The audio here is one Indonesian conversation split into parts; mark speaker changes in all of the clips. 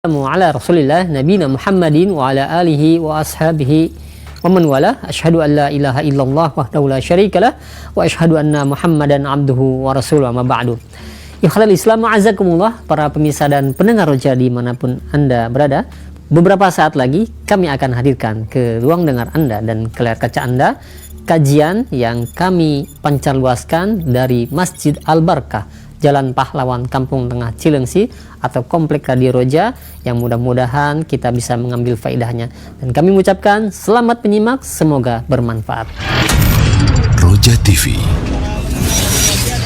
Speaker 1: ala Rasulillah nabiyina Muhammadin wa ala alihi wa ashabihi wa man wala. Asyhadu an la ilaha illallah wahdahu la syarikalah wa asyhadu anna Muhammadan abduhu wa rasuluh. Ma ba'du. Ikhwal Islam a'azakumullah, para pemirsa dan pendengar Roja dimanapun Anda berada. Beberapa saat lagi kami akan hadirkan ke ruang dengar Anda dan ke layar kaca Anda kajian yang kami pancarluaskan dari Masjid Al-Barkah, Jalan Pahlawan, Kampung Tengah Cilengsi atau Komplek Radio Roja, yang mudah-mudahan kita bisa mengambil faedahnya. Dan kami mengucapkan selamat menyimak, semoga bermanfaat.
Speaker 2: Roja TV,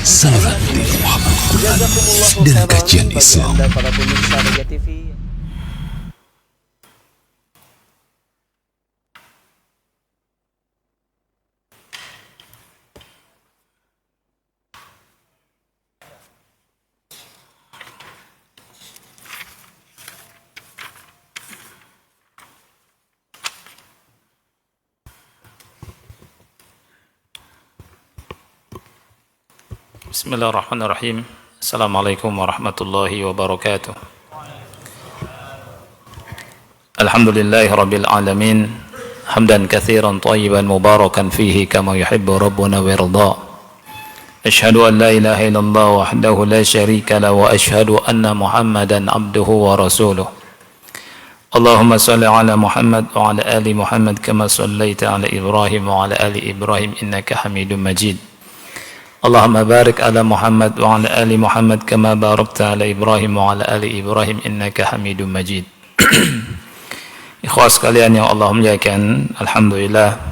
Speaker 2: saluran dakwah Al-Quran dan kajian Islam.
Speaker 1: Para pemirsa Roja TV.
Speaker 3: Bismillahirrahmanirrahim. Assalamualaikum warahmatullahi wabarakatuh. Alhamdulillahi rabbil alamin, hamdan katsiran thayyiban mubarakan fihi kama yuhibbu rabbuna wa yarda. Asyhadu an la ilaha illallah wahdahu la syarika lahu wa asyhadu anna Muhammadan abduhu wa rasuluh. Allahumma shalli ala Muhammad wa ala ali Muhammad kama shallaita ala Ibrahim wa ala ali Ibrahim innaka Hamidum Majid. Allahumma barik ala Muhammad wa ala ali Muhammad kama barakta ala Ibrahim wa ala ali Ibrahim innaka Hamidum Majid. Ikhwas sekalian yang Allah muliakan, alhamdulillah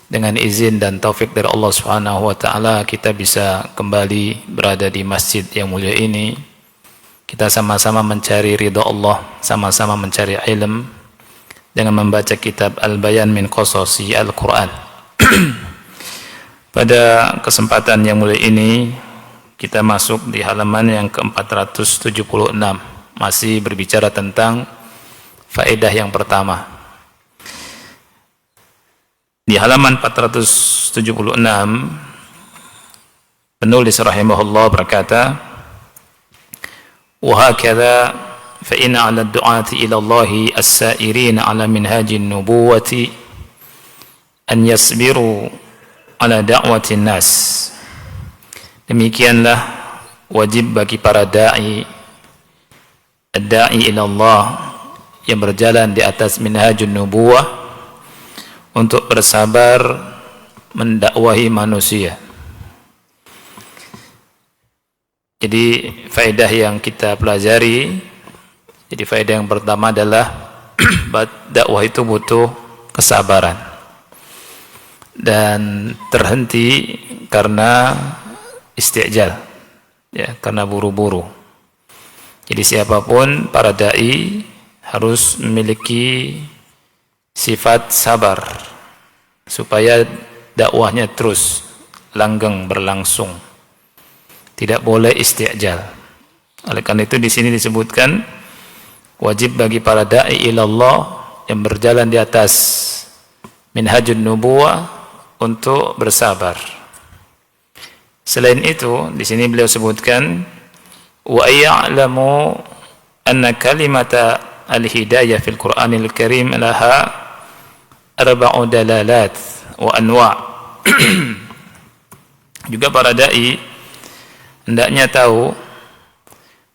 Speaker 3: dengan izin dan taufik dari Allah Subhanahu wa taala kita bisa kembali berada di masjid yang mulia ini. Kita sama-sama mencari ridha Allah, sama-sama mencari ilmu dengan membaca kitab Al-Bayan min Qasasi Al-Quran. Pada kesempatan yang mulia ini kita masuk di halaman yang ke-476, masih berbicara tentang faedah yang pertama. Di halaman 476 penulis rahimahullah berkata, wa hakadha fa inna 'ala ad-du'ati ila Allah as-sa'irin 'ala minhajin nubuwati an yasbiru ala da'watin nas. Demikianlah wajib bagi para da'i ila Allah yang berjalan di atas minhajun nubuwah untuk bersabar mendakwahi manusia. Jadi faedah yang kita pelajari, jadi faedah yang pertama adalah dakwah itu butuh kesabaran dan terhenti karena istijal, ya, karena buru-buru. Jadi siapapun para dai harus memiliki sifat sabar supaya dakwahnya terus langgeng berlangsung. Tidak boleh istijal. Oleh karena itu di sini disebutkan wajib bagi para dai ilallah yang berjalan di atas minhajun nubuwah untuk bersabar. Selain itu, di sini beliau sebutkan wa ya'lamu anna kalimata al-hidayah fil Qur'anil Karim laha arba'u dalalat wa anwa'. Juga para dai hendaknya tahu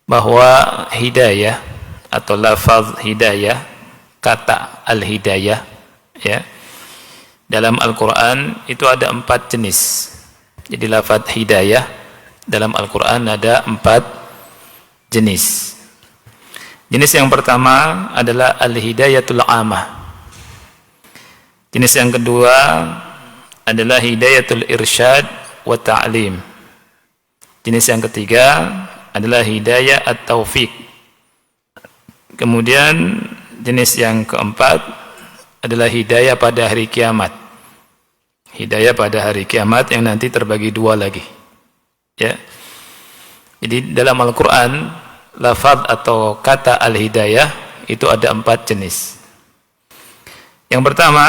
Speaker 3: bahwa hidayah atau lafaz hidayah, kata al-hidayah, ya, dalam Al-Quran itu ada 4 jenis. Jadi lafaz hidayah dalam Al-Quran ada 4 jenis. Jenis yang pertama adalah al-hidayatul amah. Jenis yang kedua adalah hidayatul irsyad wa ta'lim. Jenis yang ketiga adalah hidayah at-taufiq. Kemudian jenis yang keempat adalah hidayah pada hari kiamat. Hidayah pada hari kiamat yang nanti terbagi 2 lagi. Ya. Jadi dalam Al-Quran lafaz atau kata al-hidayah itu ada 4 jenis. Yang pertama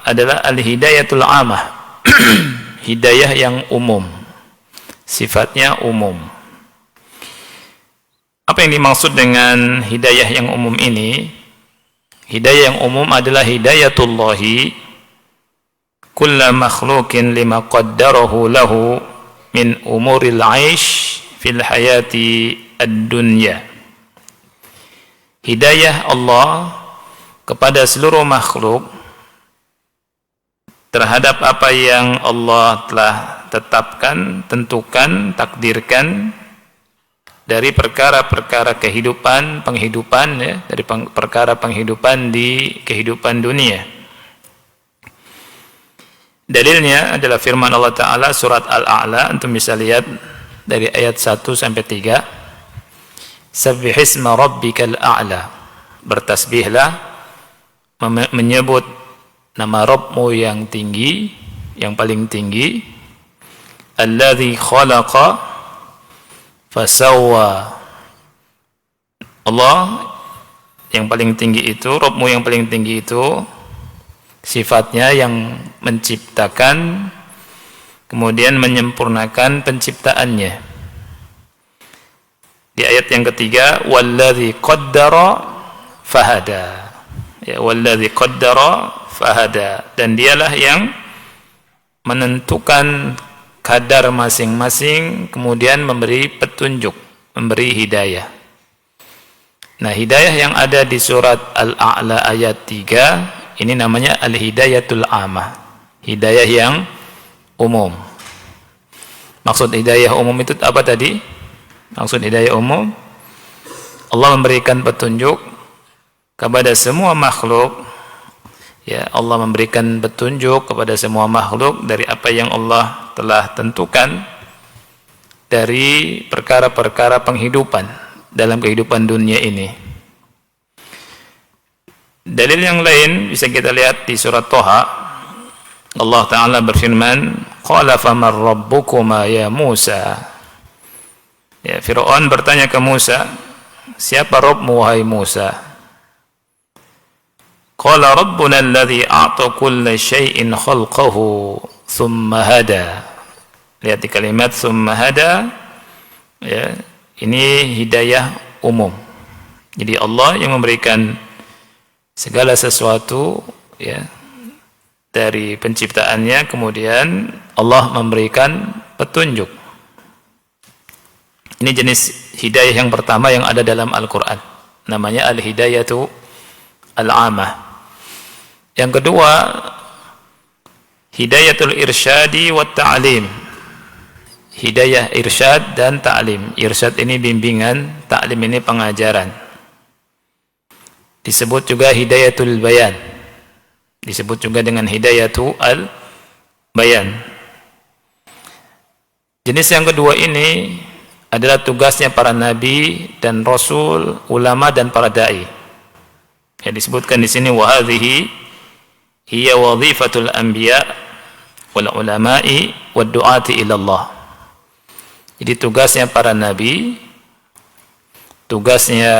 Speaker 3: adalah al-hidayatul amah. Hidayah yang umum, sifatnya umum. Apa yang dimaksud dengan hidayah yang umum ini? Hidayah yang umum adalah hidayatullahi kulla makhlukin lima qaddarahu lahu min umuril aish fil hayati ad-dunya. Hidayah Allah kepada seluruh makhluk terhadap apa yang Allah telah tetapkan, tentukan, takdirkan dari perkara-perkara penghidupan ya, dari perkara penghidupan di kehidupan dunia. Dalilnya adalah firman Allah Ta'ala surat Al-A'la, antum bisa lihat dari ayat 1 sampai 3. Sabbihisma rabbikal a'la, bertasbihlah, menyebut nama Rabbmu yang tinggi, yang paling tinggi. Alladzi khalaqa fasawwa, Allah yang paling tinggi itu, Rabbmu yang paling tinggi itu sifatnya yang menciptakan kemudian menyempurnakan penciptaannya. Di ayat yang ketiga, walladzi qaddara fahada, ya, walladzi qaddara fahada, dan dialah yang menentukan kadar masing-masing kemudian memberi petunjuk, memberi hidayah. Nah, hidayah yang ada di surat Al-A'la ayat 3 ini namanya al-hidayatul amah, hidayah yang umum. Maksud hidayah umum itu apa tadi? Maksud hidayah umum, Allah memberikan petunjuk kepada semua makhluk. Ya, Allah memberikan petunjuk kepada semua makhluk dari apa yang Allah telah tentukan dari perkara-perkara penghidupan dalam kehidupan dunia ini. Dalil yang lain bisa kita lihat di surat Thaha. Allah Ta'ala berfirman, qala famar rabbukuma ya Musa. Ya, Fir'aun bertanya ke Musa, siapa Rabbmu wahai Musa? Qala rabbuna alladhi a'ta kulla syai'in khalqahu thumma hada. Lihat di kalimat thumma hada, ya, ini hidayah umum. Jadi Allah yang memberikan segala sesuatu ya dari penciptaannya, kemudian Allah memberikan petunjuk. Ini jenis hidayah yang pertama yang ada dalam Al-Quran, namanya al-hidayatu al-amah. Yang kedua, hidayatul irsyadi wa ta'lim, hidayah irsyad dan ta'lim. Irsyad ini bimbingan, ta'lim ini pengajaran. Disebut juga hidayatul bayan, disebut juga dengan hidayatul al-bayan. Jenis yang kedua ini adalah tugasnya para nabi dan rasul, ulama dan para dai. Yang disebutkan di sini, wa hadhihi hiya wadhifatul anbiya wal ulama'i wad du'ati ila Allah. Jadi tugasnya para nabi, tugasnya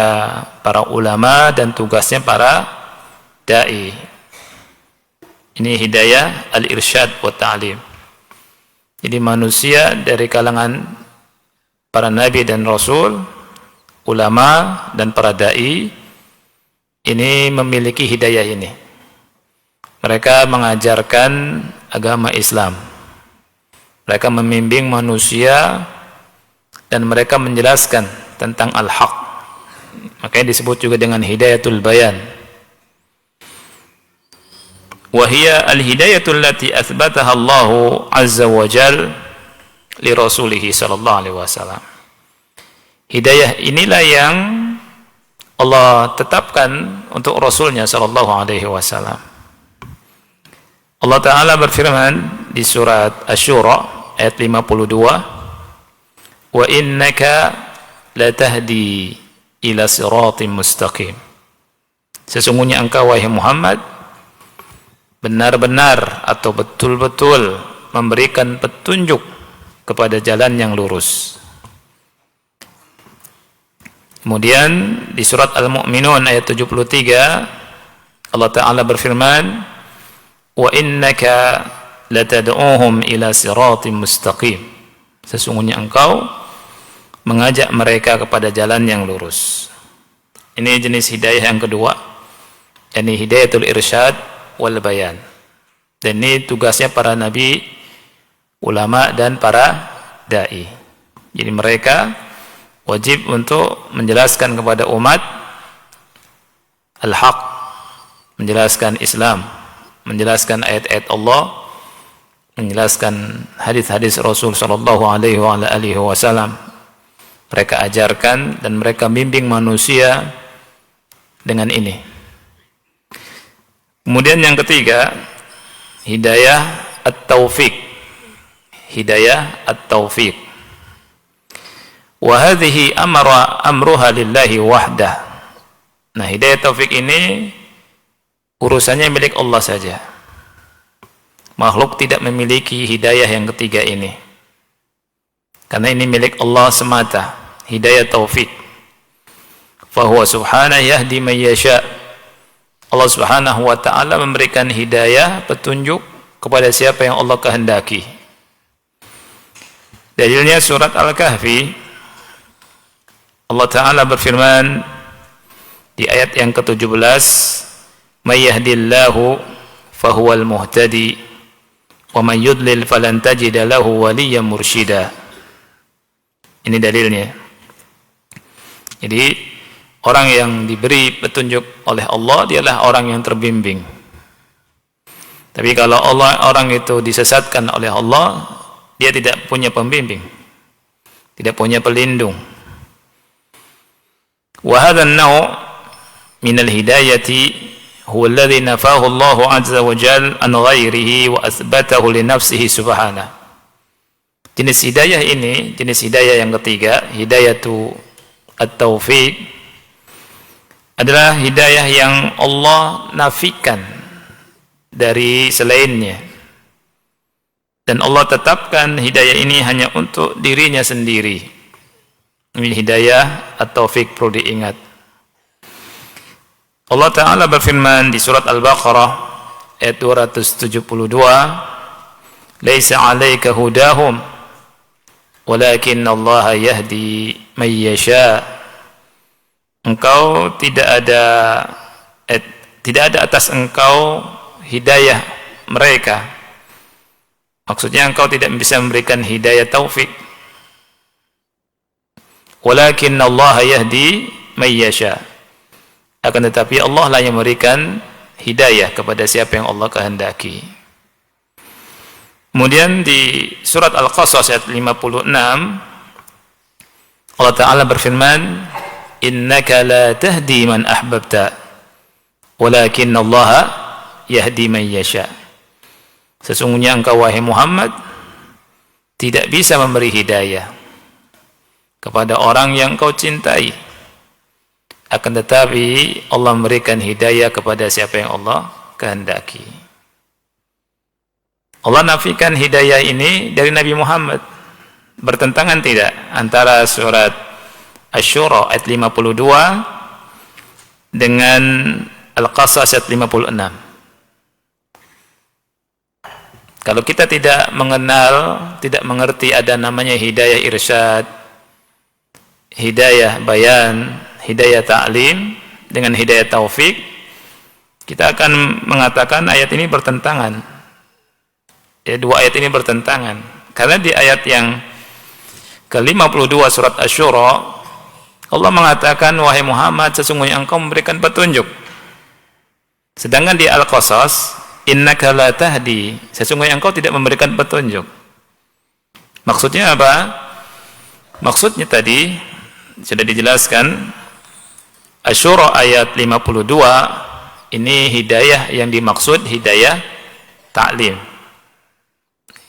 Speaker 3: para ulama, dan tugasnya para dai. Ini hidayah al-irsyad wa ta'lim. Jadi manusia dari kalangan para nabi dan rasul, ulama dan para dai ini memiliki hidayah ini. Mereka mengajarkan agama Islam. Mereka membimbing manusia dan mereka menjelaskan tentang al-haq. Makanya disebut juga dengan hidayatul bayan. Wa hiya al-hidayatul lati athbataha Allah azza wa jal li rasulih sallallahu alaihi wasallam. Hidayah inilah yang Allah tetapkan untuk rasulnya sallallahu alaihi wasallam. Allah Ta'ala berfirman di surat Asy-Syura ayat 52, wa innaka latahdi ila siratim mustaqim. Sesungguhnya engkau wahai Muhammad benar-benar atau betul-betul memberikan petunjuk kepada jalan yang lurus. Kemudian di surat Al-Mu'minun ayat 73 Allah Ta'ala berfirman, wa innaka latad'uhum ila siratim mustaqim. Sesungguhnya engkau mengajak mereka kepada jalan yang lurus. Ini jenis hidayah yang kedua, yakni hidayatul irsyad wal bayan. Dan ini tugasnya para nabi, ulama dan para dai. Jadi mereka wajib untuk menjelaskan kepada umat al-haq, menjelaskan Islam, menjelaskan ayat-ayat Allah, menjelaskan hadis-hadis Rasul sallallahu alaihi wasallam. Mereka ajarkan dan mereka bimbing manusia dengan ini. Kemudian yang ketiga, hidayah at-taufiq. Hidayah at-taufiq. Wa hadhihi amruha lillahi wahdah. Nah, hidayah taufik ini urusannya milik Allah saja. Makhluk tidak memiliki hidayah yang ketiga ini. Karena ini milik Allah semata, hidayah taufik. Fahuwa subhanahu yahdi man yasha. Allah Subhanahu wa taala memberikan hidayah, petunjuk kepada siapa yang Allah kehendaki. Dalilnya surat Al-Kahfi. Allah taala berfirman di ayat yang ke-17, "May yahdillahu fahuwal muhtadi wa man yudlil falan tajida lahu waliyyan mursyida." Ini dalilnya. Jadi orang yang diberi petunjuk oleh Allah dialah orang yang terbimbing. Tapi kalau orang itu disesatkan oleh Allah, dia tidak punya pembimbing, tidak punya pelindung. Wa hadha an-naw' min al-hidayati huwa alladhi nafahu Allah 'azza wa jalla an ghairihi wa athbatahu li nafsihi subhanahu. Jenis hidayah ini, jenis hidayah yang ketiga, hidayatu at-taufiq, adalah hidayah yang Allah nafikan dari selainnya. Dan Allah tetapkan hidayah ini hanya untuk dirinya sendiri. Ini hidayah at-taufiq, perlu diingat. Allah Ta'ala berfirman di surat Al-Baqarah ayat 272, "Laisa 'alaika hudahum walakin Allah yahdi man yasha." Engkau tidak ada atas engkau hidayah mereka. Maksudnya engkau tidak bisa memberikan hidayah taufik. Walakin Allah yahdi man yasha. Akan tetapi Allah lah yang memberikan hidayah kepada siapa yang Allah kehendaki. Kemudian di surat Al-Qasas ayat 56, Allah Ta'ala berfirman, "Innaka la tahdi man ahbabta, walakin Allah yahdi man yasha." Sesungguhnya engkau wahai Muhammad tidak bisa memberi hidayah kepada orang yang kau cintai, akan tetapi Allah memberikan hidayah kepada siapa yang Allah kehendaki. Allah nafikan hidayah ini dari Nabi Muhammad. Bertentangan tidak antara surat Asy-Syura ayat 52 dengan Al-Qasas ayat 56? Kalau kita tidak mengenal, tidak mengerti ada namanya hidayah irsyad, hidayah bayan, hidayah ta'lim dengan hidayah taufik, kita akan mengatakan ayat ini bertentangan. Ya, dua ayat ini bertentangan. Karena di ayat yang ke-52 surat Asy-Syura, Allah mengatakan, "Wahai Muhammad, sesungguhnya engkau memberikan petunjuk." Sedangkan di Al-Qasas, "Innaka la tahdi," sesungguhnya engkau tidak memberikan petunjuk. Maksudnya apa? Maksudnya tadi sudah dijelaskan. Asy-Syura ayat 52 ini hidayah yang dimaksud hidayah ta'lim.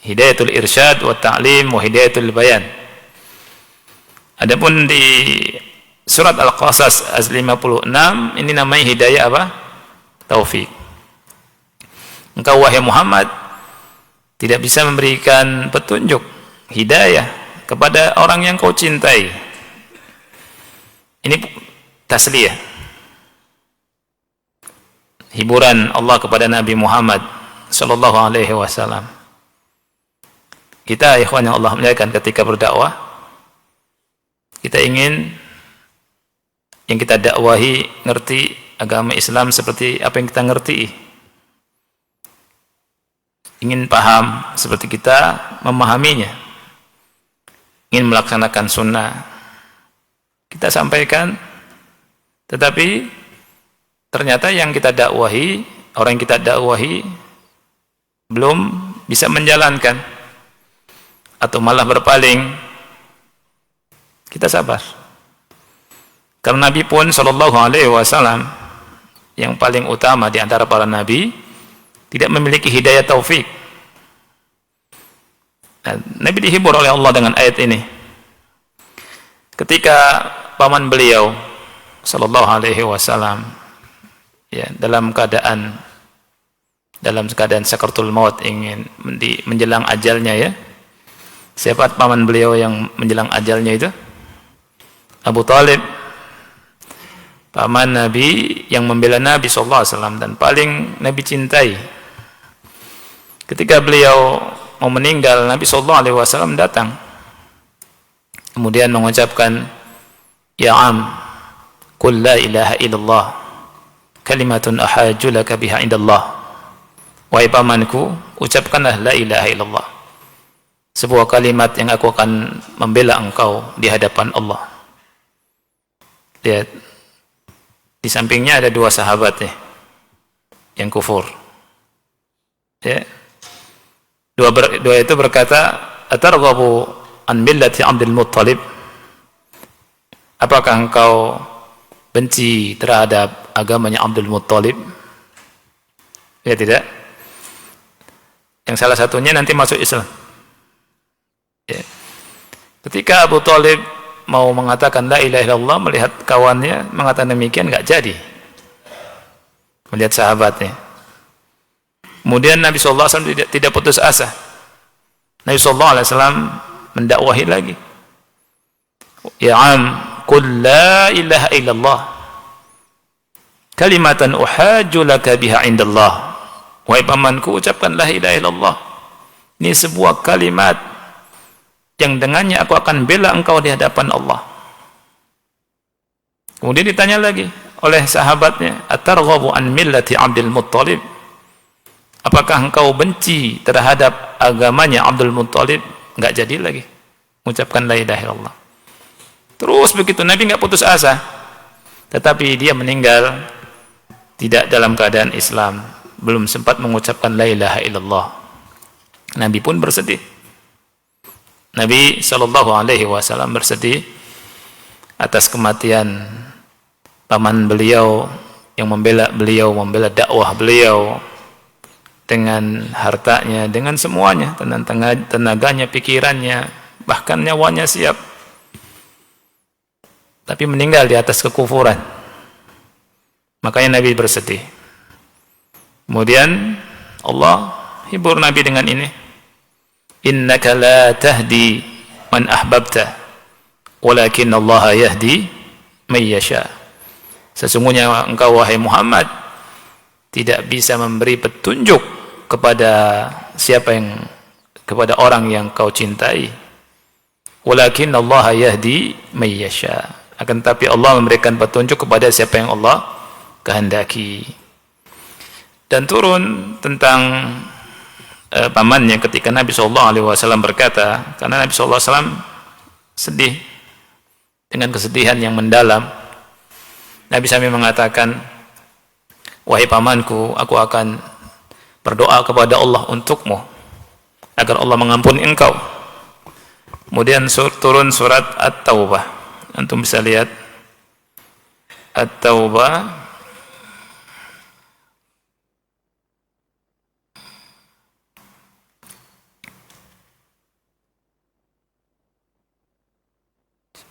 Speaker 3: Hidayatul irsyad wa ta'lim wa hidayatul bayan. Adapun di surat Al-Qasas ayat 56 ini namanya hidayah apa? Taufik. Engkau wahai Muhammad tidak bisa memberikan petunjuk, hidayah kepada orang yang kau cintai. Ini tasliyah, hiburan Allah kepada Nabi Muhammad sallallahu alaihi wasallam. Kita ikhwan yang Allah muliakan ketika berdakwah, Kita ingin yang kita dakwahi ngerti agama Islam seperti apa yang kita ngerti. Ingin paham seperti kita memahaminya. Ingin melaksanakan sunnah. Kita sampaikan, tetapi ternyata yang kita dakwahi, orang yang kita dakwahi belum bisa menjalankan atau malah berpaling. Kita sabar. Karena Nabi pun sallallahu alaihi wasallam yang paling utama di antara para nabi tidak memiliki hidayah taufik. Nah, Nabi dihibur oleh Allah dengan ayat ini. Ketika paman beliau sallallahu alaihi wasallam ya dalam keadaan sakaratul maut, ingin menjelang ajalnya ya. Siapa paman beliau yang menjelang ajalnya itu? Abu Talib, paman Nabi yang membela Nabi SAW dan paling Nabi cintai. Ketika beliau mau meninggal, Nabi SAW datang, kemudian mengucapkan, Ya am, qul la ilaha illallah, kalimatun ahaju laka biha indallah. Wahai pamanku, ucapkanlah la ilaha illallah, sebuah kalimat yang aku akan membela engkau di hadapan Allah. Lihat, di sampingnya ada dua sahabat ya, yang kufur. Ya. Dua itu berkata, Atarghabu an millati Abdul Muttalib? Apakah engkau benci terhadap agamanya Abdul Muttalib? Ya tidak. Yang salah satunya nanti masuk Islam. Ya. Ketika Abu Talib mau mengatakan la ilaha illallah, melihat kawannya mengatakan demikian, enggak jadi. Melihat sahabatnya. Kemudian Nabi SAW tidak putus asa. Nabi SAW mendakwahi lagi. Ya am, qul la ilaha illallah, kalimatan uhaju laka biha indallah. Wahai pamanku, ucapkan la ilaha illallah. Ini sebuah kalimat yang dengannya aku akan bela engkau di hadapan Allah. Kemudian ditanya lagi oleh sahabatnya, Atarghabu an millati Abdul Muttalib? Apakah engkau benci terhadap agamanya Abdul Muttalib? Enggak jadi lagi mengucapkan la ilaha illallah. Terus begitu, Nabi enggak putus asa. Tetapi dia meninggal tidak dalam keadaan Islam, belum sempat mengucapkan la ilaha illallah. Nabi pun bersedih. Nabi sallallahu alaihi wasallam bersedih atas kematian paman beliau yang membela beliau, membela dakwah beliau dengan hartanya, dengan semuanya, tenaganya, pikirannya, bahkan nyawanya siap. Tapi meninggal di atas kekufuran. Makanya Nabi bersedih. Kemudian Allah hibur Nabi dengan ini. Innaka la tahdi man ahbabta, walakin Allah yahdi may yasha. Sesungguhnya engkau wahai Muhammad tidak bisa memberi petunjuk kepada kepada orang yang kau cintai. Walakin Allah yahdi may yasha. Akan tetapi Allah memberikan petunjuk kepada siapa yang Allah kehendaki. Dan turun tentang pamannya ketika Nabi SAW berkata, karena Nabi SAW sedih dengan kesedihan yang mendalam. Nabi sambil mengatakan, wahai pamanku, aku akan berdoa kepada Allah untukmu agar Allah mengampuni engkau. Kemudian turun surat At-Taubah. Antum bisa lihat At-Taubah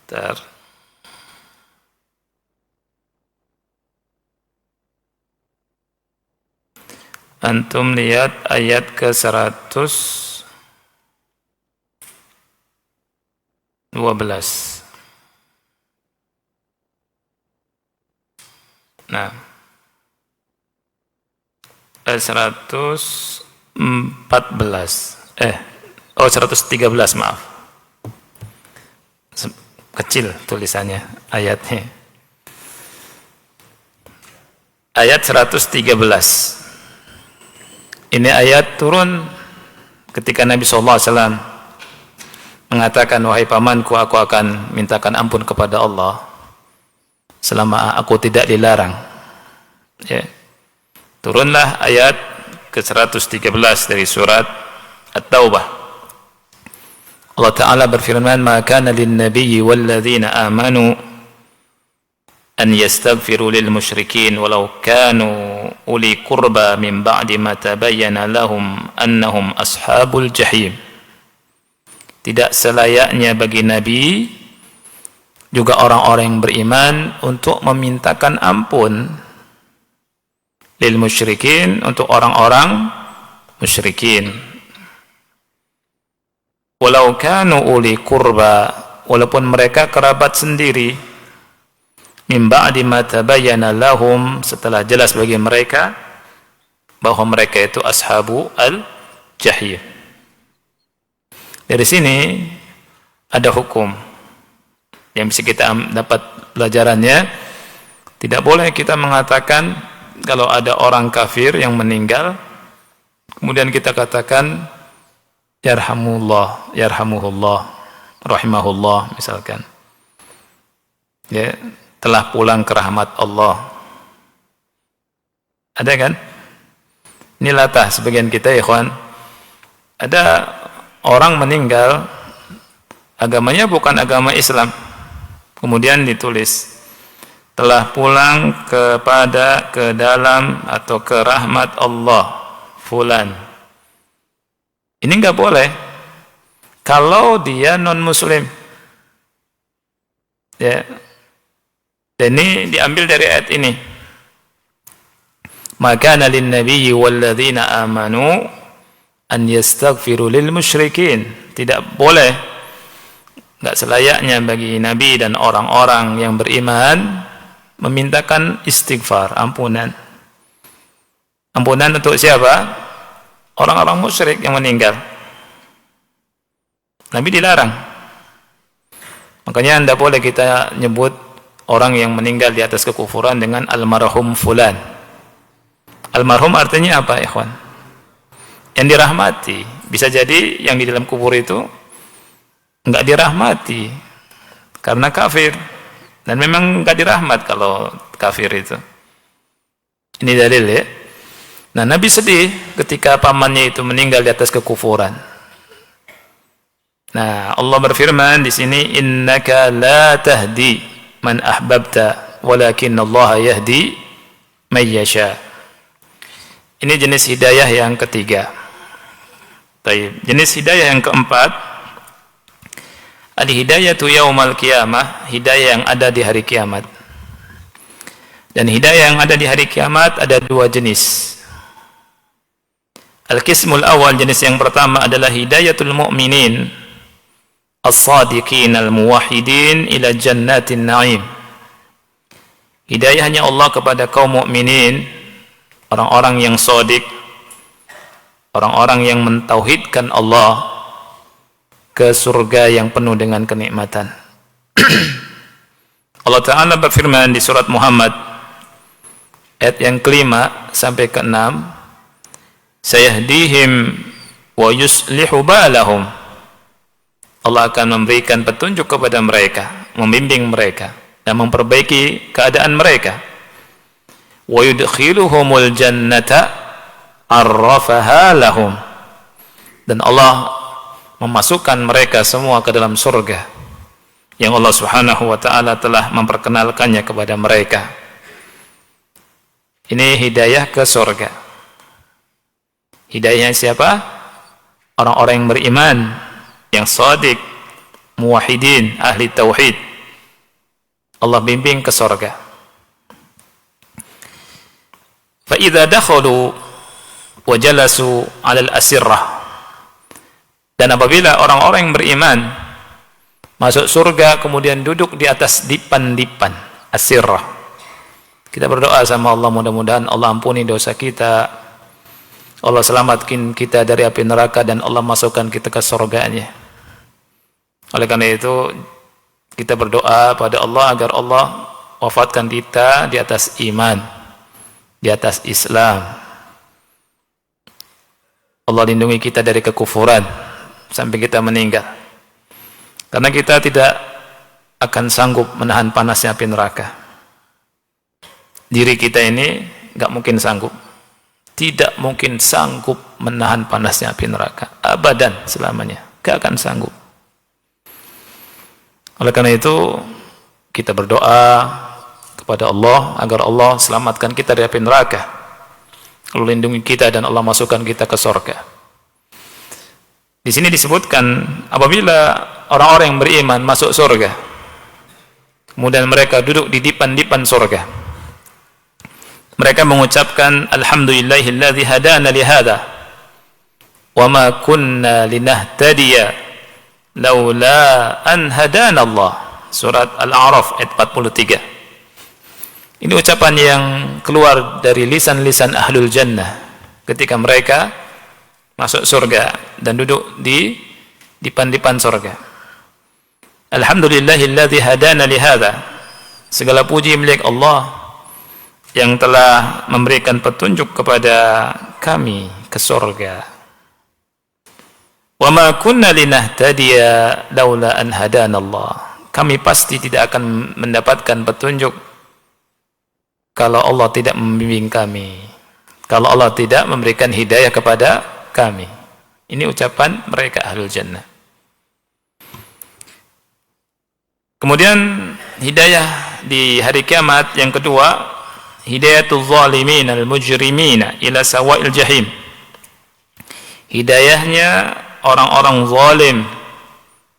Speaker 3: sebentar. Antum lihat ayat ke-112. Nah, 114. 113, maaf. kecil tulisannya ayatnya. Ayat 113. Ini ayat turun ketika Nabi SAW mengatakan, wahai pamanku, aku akan mintakan ampun kepada Allah selama aku tidak dilarang. Ya. Turunlah ayat ke-113 dari surat At-Taubah. Allah Ta'ala berfirman, ma kana lin-nabiyyi wal-ladzina amanu an yastaghfiru lil musyrikin walau kanu uli qurba min ba'di ma tabayyana lahum annahum ashabul jahim. Tidak selayaknya bagi Nabi juga orang-orang yang beriman untuk memintakan ampun lil musyrikin, untuk orang-orang musyrikin, walau kanu uli qurba, walaupun mereka kerabat sendiri, min ba'di ma tabayyana lahum, setelah jelas bagi mereka bahwa mereka itu ashabu al-jahim. Dari sini ada hukum yang bisa kita dapat pelajarannya. Tidak boleh kita mengatakan kalau ada orang kafir yang meninggal kemudian kita katakan yarhamullah, yarhamuhullah, rahimahullah misalkan, ya, telah pulang ke rahmat Allah. Ada kan? Ini latah sebagian kita, ya ikhwan. Ada orang meninggal, agamanya bukan agama Islam, kemudian ditulis telah pulang ke dalam atau ke rahmat Allah fulan. Ini enggak boleh kalau dia non muslim, ya. Dan ini diambil dari ayat ini. Maka lin nabiyyi walladzina amanu an yastaghfiru lil musyrikin. Tidak boleh, enggak selayaknya bagi nabi dan orang-orang yang beriman memintakan istighfar, ampunan. Ampunan untuk siapa? Orang-orang musyrik yang meninggal. Nabi dilarang. Makanya tidak boleh kita nyebut orang yang meninggal di atas kekufuran dengan almarhum fulan. Almarhum artinya apa, ikhwan? Yang dirahmati. Bisa jadi yang di dalam kubur itu enggak dirahmati karena kafir, dan memang enggak dirahmat kalau kafir itu. Ini dalil, ya. Nah, Nabi sedih ketika pamannya itu meninggal di atas kekufuran. Nah, Allah berfirman di sini, innaka la tahdi man ahbabta walakin Allah yahdi may yasha. Ini jenis hidayah yang ketiga. Baik, jenis hidayah yang keempat, al-hidayatu yaumal qiyamah, hidayah yang ada di hari kiamat. Dan hidayah yang ada di hari kiamat ada dua jenis. Al-qismul awal, jenis yang pertama adalah hidayatul mu'minin as-sadiqin al-muwahhidin ila jannatin na'im. Hidayahnya Allah kepada kaum mukminin, orang-orang yang shadiq, orang-orang yang mentauhidkan Allah, ke surga yang penuh dengan kenikmatan. Allah Ta'ala berfirman di surat Muhammad ayat yang kelima sampai keenam, sayahdihim wa yuslihu balahum. Allah akan memberikan petunjuk kepada mereka, membimbing mereka dan memperbaiki keadaan mereka. Wa yudkhiluhumul jannata arrafaha lahum. Dan Allah memasukkan mereka semua ke dalam surga yang Allah Subhanahu wa taala telah memperkenalkannya kepada mereka. Ini hidayah ke surga. Hidayahnya siapa? Orang-orang yang beriman, yang shadiq, muwahhidin, ahli tauhid. Allah bimbing ke surga. Fa idza dakhalu wa jalasu 'alal asirrah. Dan apabila orang-orang yang beriman masuk surga kemudian duduk di atas dipan-dipan asirrah, kita berdoa sama Allah, mudah-mudahan Allah ampuni dosa kita, Allah selamatkan kita dari api neraka, dan Allah masukkan kita ke surganya. Oleh karena itu Kita berdoa pada Allah agar Allah wafatkan kita di atas iman, di atas Islam. Allah lindungi kita dari kekufuran sampai kita meninggal. Karena kita tidak akan sanggup menahan panasnya api neraka. Diri kita ini gak mungkin sanggup. Tidak mungkin sanggup menahan panasnya api neraka. Abadan selamanya. Gak akan sanggup. Oleh karena itu, kita berdoa kepada Allah agar Allah selamatkan kita dari api neraka. Lalu lindungi kita dan Allah masukkan kita ke surga. Di sini disebutkan apabila orang-orang yang beriman masuk surga, kemudian mereka duduk di dipan-dipan surga, mereka mengucapkan alhamdulillahilladzi hadana lihada wa ma kunna linahtadiya laula an hadana Allah. Surat Al-A'raf ayat 43. Ini ucapan yang keluar dari lisan-lisan ahlul jannah ketika mereka masuk surga dan duduk di dipan-dipan surga. Alhamdulillahilladzi hadana lihada. Segala puji milik Allah yang telah memberikan petunjuk kepada kami ke surga. Wa ma kunna linahtadiya laula an hadana Allah. Kami pasti tidak akan mendapatkan petunjuk kalau Allah tidak membimbing kami, kalau Allah tidak memberikan hidayah kepada kami. Ini ucapan mereka ahlul jannah. Kemudian hidayah di hari kiamat yang kedua, hidayatul zalimin al-mujrimin ila sawa'il jahim. Hidayahnya orang-orang zalim,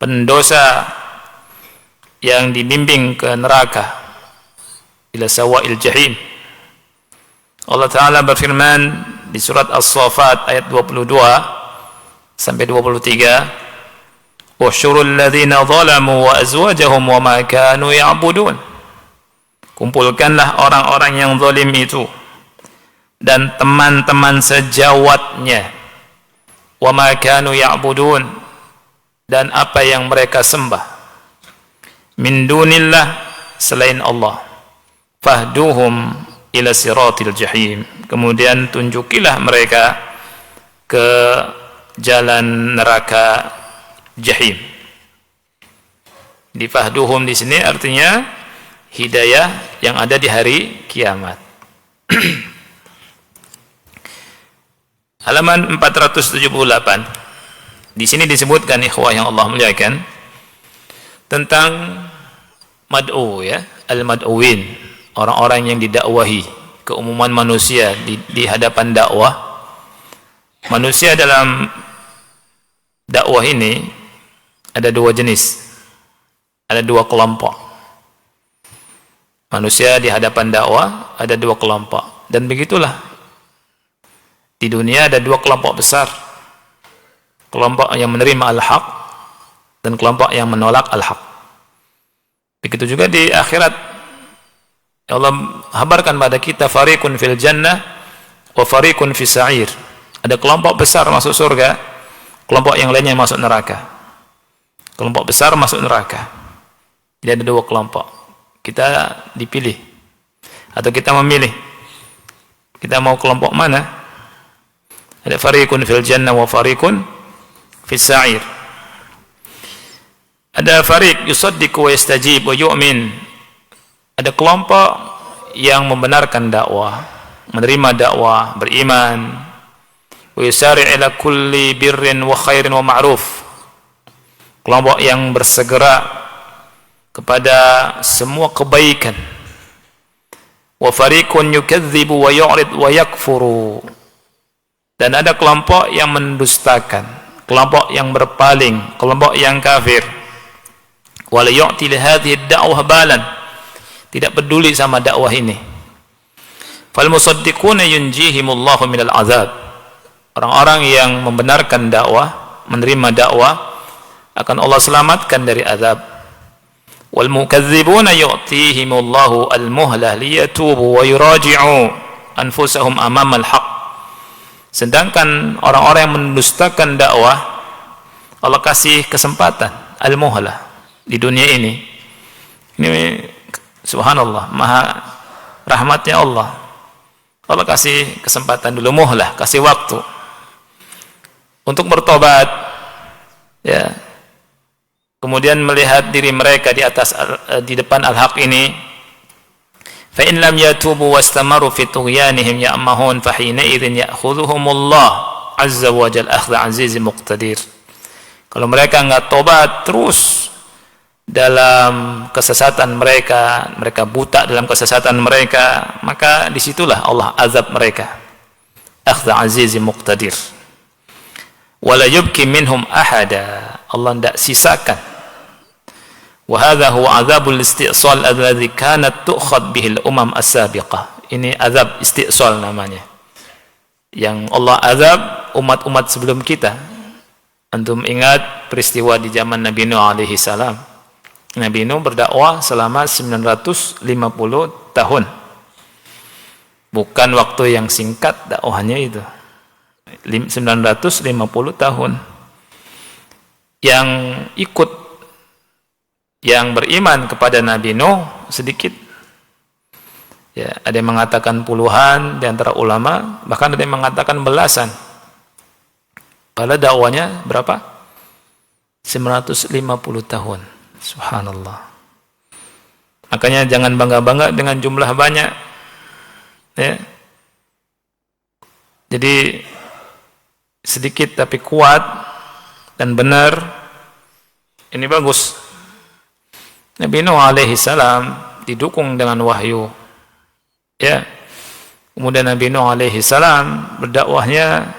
Speaker 3: pendosa yang dibimbing ke neraka, ila sawa'il jahim. Allah Ta'ala berfirman di surat As-Saffat ayat 22 sampai 23, "Usyurul ladzina zalamu wa azwajahum wa ma kanu ya'budun." Kumpulkanlah orang-orang yang zalim itu dan teman-teman sejawatnya, wa ma kanu ya'budun, dan apa yang mereka sembah, min dunillah, selain Allah, fahduhum ila siratil jahim. Kemudian tunjukilah mereka ke jalan neraka jahim. Di fahduhum di sini artinya hidayah yang ada di hari kiamat. Halaman 478. Di sini disebutkan, ikhwah yang Allah muliakan, tentang mad'u, ya, al-mad'uwin, orang-orang yang didakwahi, keumuman manusia di hadapan dakwah. Manusia dalam dakwah ini ada dua jenis, ada dua kelompok. Manusia di hadapan dakwah ada dua kelompok, dan begitulah di dunia ada dua kelompok besar, kelompok yang menerima al-haq dan kelompok yang menolak al-haq. Begitu juga di akhirat, Allah habarkan pada kita, fariqun fil jannah wa fariqun fis sa'ir. Ada kelompok besar masuk surga, kelompok yang lainnya masuk neraka. Kelompok besar masuk neraka. Jadi ada dua kelompok. Kita dipilih atau kita memilih, kita mau kelompok mana? Ada fariqun fil jannah wa fariqun fis sa'ir. Ada fariq yusaddiqu wa yastajib wa yu'min. Ada kelompok yang membenarkan dakwah, menerima dakwah, beriman. Wa yusari' ila kulli birrin wa khairin wa ma'ruf. Kelompok yang bersegera kepada semua kebaikan. Wa fariqun yukadzibu wa yu'rid wa yakfuru. Dan ada kelompok yang mendustakan, kelompok yang berpaling, kelompok yang kafir. Wala yu'ti li hadhihi ad-da'wah balan. Tidak peduli sama dakwah ini. Fal musaddiquna yunjihimullahu minal azab. Orang-orang yang membenarkan dakwah, menerima dakwah, akan Allah selamatkan dari azab. Wal mukadzibuna yu'tihimullahu al-muhlah liyatubu wa yuraji'u anfusahum amamal haqq. Sedangkan orang-orang yang mendustakan dakwah, Allah kasih kesempatan al-muhlah di dunia ini Ini subhanallah, maha rahmatnya Allah. Allah kasih kesempatan dulu, muhlah, kasih waktu untuk bertobat, ya. Kemudian melihat diri mereka di depan al-haq ini. Fa in lam yatubu wastamaru fi tughyanihim ya'mahun fa hina idzin ya'khudhuhumullah azza wa jalla akhdha azizim muqtadir. Kalau mereka enggak tobat terus dalam kesesatan mereka, mereka buta dalam kesesatan mereka, maka disitulah Allah azab mereka. Akhdha azizim muqtadir. Wala yubki minhum ahada. Allah tidak sisakan. Wa hadha huwa azabul isti'sal alladhi kanat tu'khad bihi al-umam as-sabiqah. Ini azab isti'sal namanya, yang Allah azab umat-umat sebelum kita. Antum ingat peristiwa di zaman Nabi Nuh alaihi salam. Nabi Nuh berdakwah selama 950 tahun. Bukan waktu yang singkat dakwahnya itu. 950 tahun. Yang ikut, yang beriman kepada Nabi Nuh sedikit. Ya, ada yang mengatakan puluhan di antara ulama, bahkan ada yang mengatakan belasan. Pada dakwanya berapa? 950 tahun. Subhanallah. Makanya jangan bangga-bangga dengan jumlah banyak. Ya. Jadi sedikit tapi kuat dan benar, ini bagus. Nabi Nuh alaihi salam didukung dengan wahyu. Ya. Kemudian Nabi Nuh alaihi salam berdakwahnya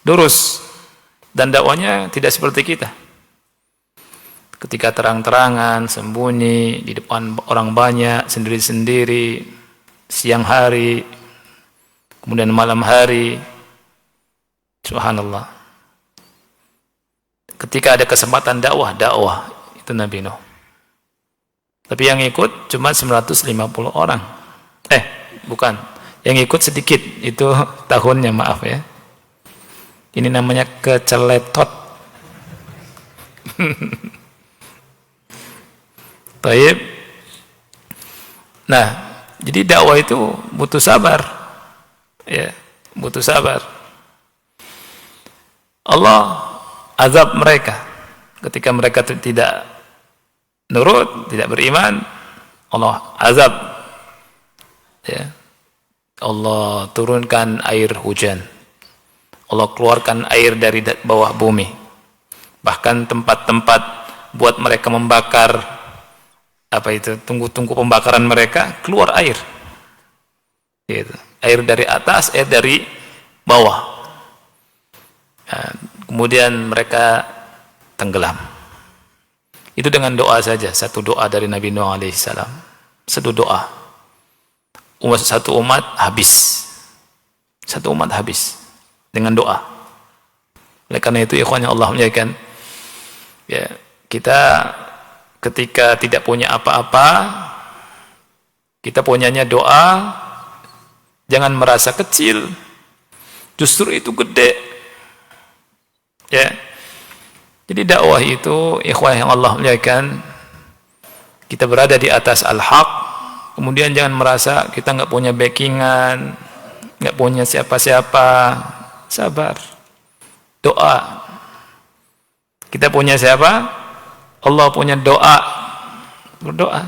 Speaker 3: lurus, dan dakwahnya tidak seperti kita. Ketika terang-terangan, sembunyi di depan orang banyak, sendiri-sendiri, siang hari, kemudian malam hari. Subhanallah. Ketika ada kesempatan dakwah itu Nabi Nuh. Tapi yang ikut cuma 950 orang. Bukan. Yang ikut sedikit, itu tahunnya, maaf ya. Ini namanya keceletot. Baik. Nah, jadi dakwah itu butuh sabar. Ya, butuh sabar. Allah azab mereka ketika mereka tidak nurut, tidak beriman. Allah azab. Ya. Allah turunkan air hujan. Allah keluarkan air dari bawah bumi. Bahkan tempat-tempat buat mereka membakar, tungku-tungku pembakaran mereka, keluar air. Gitu. Air dari atas, air dari bawah. Nah, kemudian mereka tenggelam. Itu dengan doa saja, satu doa dari Nabi Nuh alaihissalam. Satu doa. Satu umat habis. Satu umat habis. Dengan doa. Oleh karena itu ikhwan yang Allah muliakan, ya, kita ketika tidak punya apa-apa, kita punyanya doa, jangan merasa kecil, justru itu gede. Ya. Jadi dakwah itu ikhwan yang Allah muliakan, kita berada di atas al-haq, kemudian jangan merasa kita nggak punya backingan, nggak punya siapa-siapa. Sabar, doa. Kita punya siapa? Allah punya doa. Berdoa.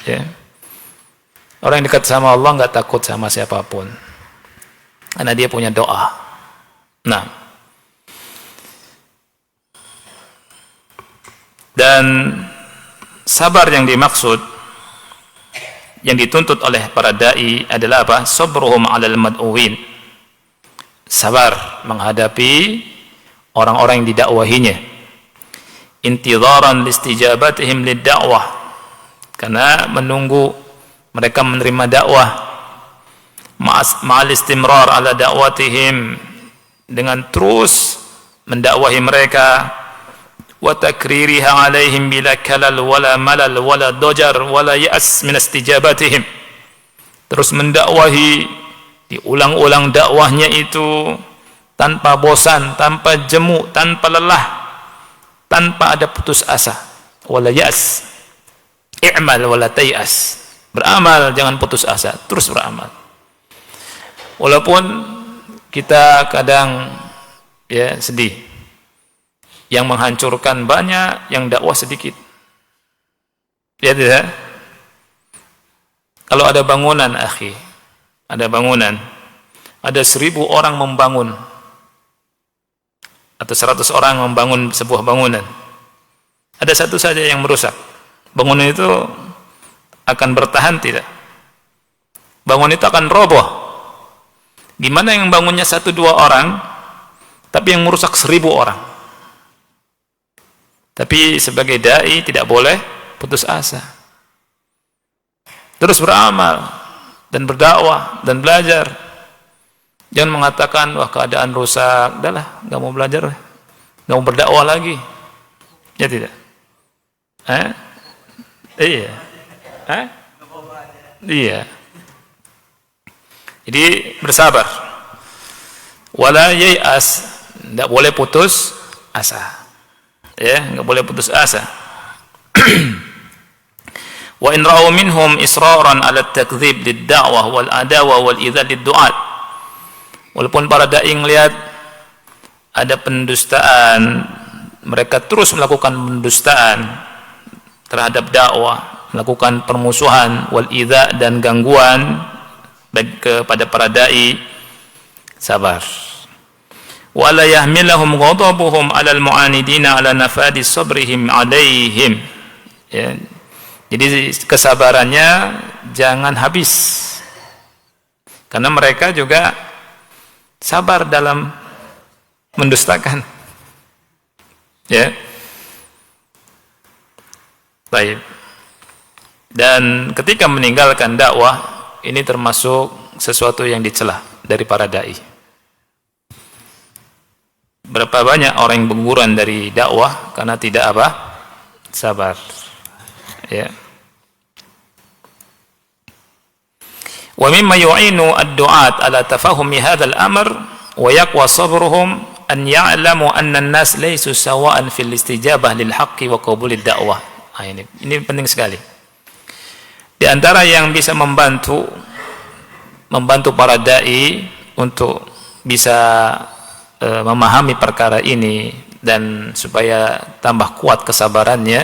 Speaker 3: Ya. Orang yang dekat sama Allah nggak takut sama siapapun, karena dia punya doa. Nah, dan sabar yang dimaksud, yang dituntut oleh para dai adalah apa? Sabruhum 'alal mad'uwin. Sabar menghadapi orang-orang yang didakwahinya. Intidharan listijabatihim lid-da'wah. Karena menunggu mereka menerima dakwah. Ma'al istimrar ala da'watihim, dengan terus mendakwahi mereka. Wa takririha 'alaihim bila kalal wala malal wala dajar wala ya'as min istijabatihim. Terus mendakwahi, diulang-ulang dakwahnya itu tanpa bosan, tanpa jemu, tanpa lelah, tanpa ada putus asa. Wala ya'as. i'mal wala tay'as. Beramal, jangan putus asa, terus beramal. Walaupun kita kadang ya sedih, yang menghancurkan banyak, yang dakwah sedikit. Ya tidak? Kalau ada bangunan, akhi, ada bangunan, ada 1000 orang membangun, atau 100 orang membangun sebuah bangunan, ada satu saja yang merusak, bangunan itu akan bertahan tidak? Bangunan itu akan roboh. Gimana yang bangunnya 1-2 orang, tapi yang merusak 1000 orang? Tapi sebagai dai tidak boleh putus asa. Terus beramal dan berdakwah dan belajar. Jangan mengatakan, wah keadaan rusak, udahlah, nggak mau belajar, nggak mau berdakwah lagi. Ya tidak? Iya. Iya. Jadi bersabar. Wala yai'as, tidak boleh putus asa. Ya, enggak boleh putus asa. Wa in ra'u minhum israran 'ala at-takdzib lid-da'wah wal adawa wal idzal lid-du'at. Walaupun para dai melihat ada pendustaan, mereka terus melakukan pendustaan terhadap dakwah, melakukan permusuhan wal idza dan gangguan kepada para dai, sabar. Wala yahmilahum ghadabuhum 'alal mu'anidina 'ala nafadi sabrihim 'alaihim. Ya. Jadi kesabarannya jangan habis. Karena mereka juga sabar dalam mendustakan. Ya. Baik. Dan ketika meninggalkan dakwah, ini termasuk sesuatu yang dicela dari para dai. Berapa banyak orang yang berguguran dari dakwah karena tidak apa? Sabar. Ya. Wa mimma yu'inu ad-du'at ala tafahumi hadzal amr wa yaqwa sabruhum an ya'lamu anna an-nas laysu sawa'an fil istijabah lil haqqi wa qabulid dakwah. Ini penting sekali. Di antara yang bisa membantu para dai untuk bisa memahami perkara ini dan supaya tambah kuat kesabarannya,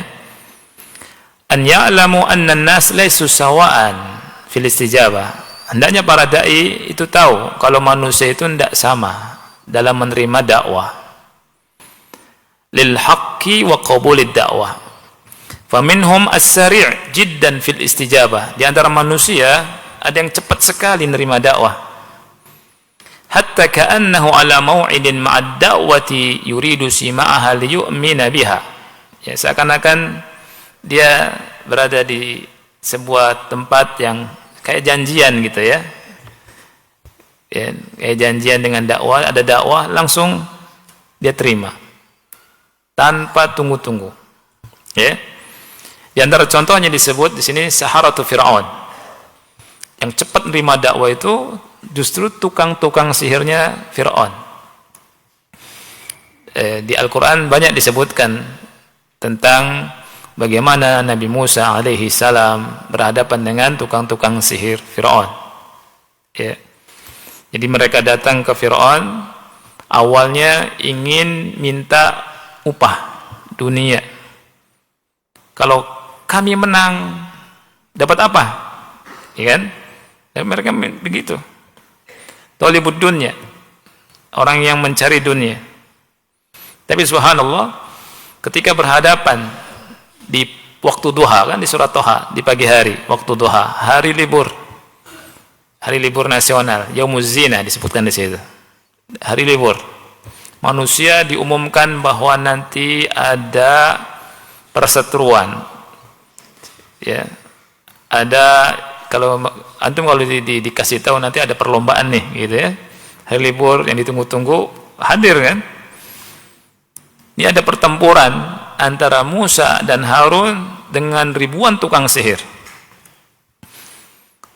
Speaker 3: an ya'lamu anna an-nas laysu sawa'an fil istijabah. Hendaknya para dai itu tahu kalau manusia itu tidak sama dalam menerima dakwah. Lil haqqi wa qabulid dakwah. Faminhum as-sari' jiddan fil istijabah. Di antara manusia ada yang cepat sekali menerima dakwah. Hatta ka'annahu ala maw'idin ma'ad da'wati yuridu sima'aha liyu'mina biha. Ya, seakan-akan dia berada di sebuah tempat yang kayak janjian gitu ya. Ya, kayak janjian dengan dakwah, ada dakwah langsung dia terima. Tanpa tunggu-tunggu. Ya. Di antara contohnya disebut di sini Saharatu Fir'aun. Yang cepat menerima dakwah itu justru tukang-tukang sihirnya Fir'aun. Di Al-Quran banyak disebutkan tentang bagaimana Nabi Musa alaihi salam berhadapan dengan tukang-tukang sihir Fir'aun. Ya. Jadi mereka datang ke Fir'aun, awalnya ingin minta upah dunia. Kalau kami menang, dapat apa? Ya kan? Dan mereka begitu. Thalibud dunya, orang yang mencari dunia. Tapi subhanallah, ketika berhadapan di waktu duha, kan di surat Toha, di pagi hari, waktu duha, hari libur nasional, Yaumuz Zina disebutkan di situ. Hari libur. Manusia diumumkan bahwa nanti ada perseteruan. Ya. Ada kalau antum kalau dikasih tahu nanti ada perlombaan nih gitu ya. Hari libur yang ditunggu-tunggu hadir kan? Ini ada pertempuran antara Musa dan Harun dengan ribuan tukang sihir.